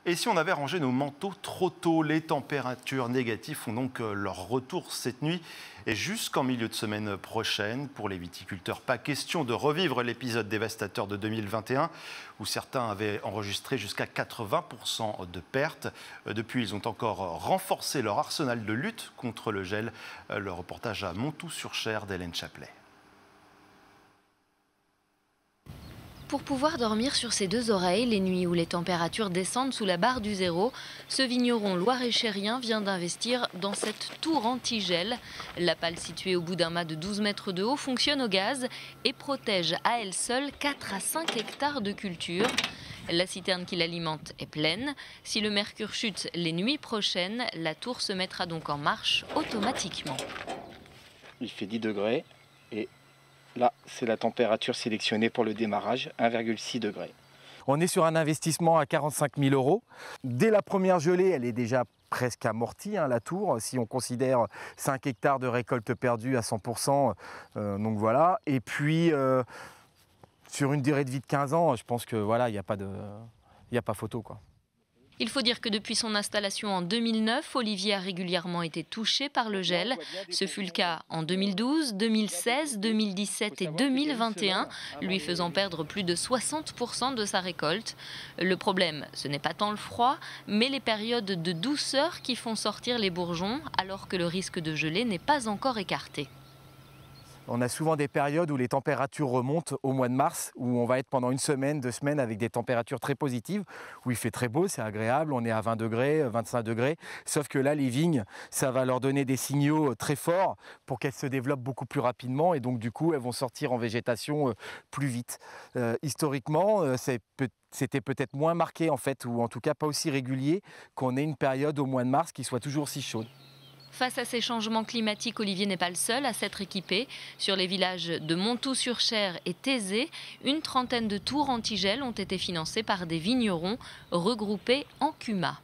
Et si on avait rangé nos manteaux trop tôt, les températures négatives font donc leur retour cette nuit et jusqu'en milieu de semaine prochaine. Pour les viticulteurs, pas question de revivre l'épisode dévastateur de 2021 où certains avaient enregistré jusqu'à 80% de pertes. Depuis, ils ont encore renforcé leur arsenal de lutte contre le gel. Le reportage à Montoux-sur-Cher d'Hélène Chaplet. Pour pouvoir dormir sur ses deux oreilles les nuits où les températures descendent sous la barre du zéro, ce vigneron loir-et-chérien vient d'investir dans cette tour anti-gel. La pale située au bout d'un mât de 12 mètres de haut fonctionne au gaz et protège à elle seule 4 à 5 hectares de culture. La citerne qui l'alimente est pleine. Si le mercure chute les nuits prochaines, la tour se mettra donc en marche automatiquement. Il fait 10 degrés et là, c'est la température sélectionnée pour le démarrage, 1,6 degrés. On est sur un investissement à 45 000 €. Dès la première gelée, elle est déjà presque amortie, la tour, si on considère 5 hectares de récolte perdue à 100%. Donc voilà. Et puis, sur une durée de vie de 15 ans, je pense que voilà, il n'y a pas photo, quoi. Il faut dire que depuis son installation en 2009, Olivier a régulièrement été touché par le gel. Ce fut le cas en 2012, 2016, 2017 et 2021, lui faisant perdre plus de 60% de sa récolte. Le problème, ce n'est pas tant le froid, mais les périodes de douceur qui font sortir les bourgeons, alors que le risque de gelée n'est pas encore écarté. On a souvent des périodes où les températures remontent au mois de mars, où on va être pendant une semaine, 2 semaines avec des températures très positives, où il fait très beau, c'est agréable, on est à 20 degrés, 25 degrés. Sauf que là, les vignes, ça va leur donner des signaux très forts pour qu'elles se développent beaucoup plus rapidement et donc du coup, elles vont sortir en végétation plus vite. Historiquement, c'était peut-être moins marqué en fait, ou en tout cas pas aussi régulier qu'on ait une période au mois de mars qui soit toujours si chaude. Face à ces changements climatiques, Olivier n'est pas le seul à s'être équipé. Sur les villages de Montoux-sur-Cher et Thésée, une trentaine de tours anti-gel ont été financées par des vignerons regroupés en CUMA.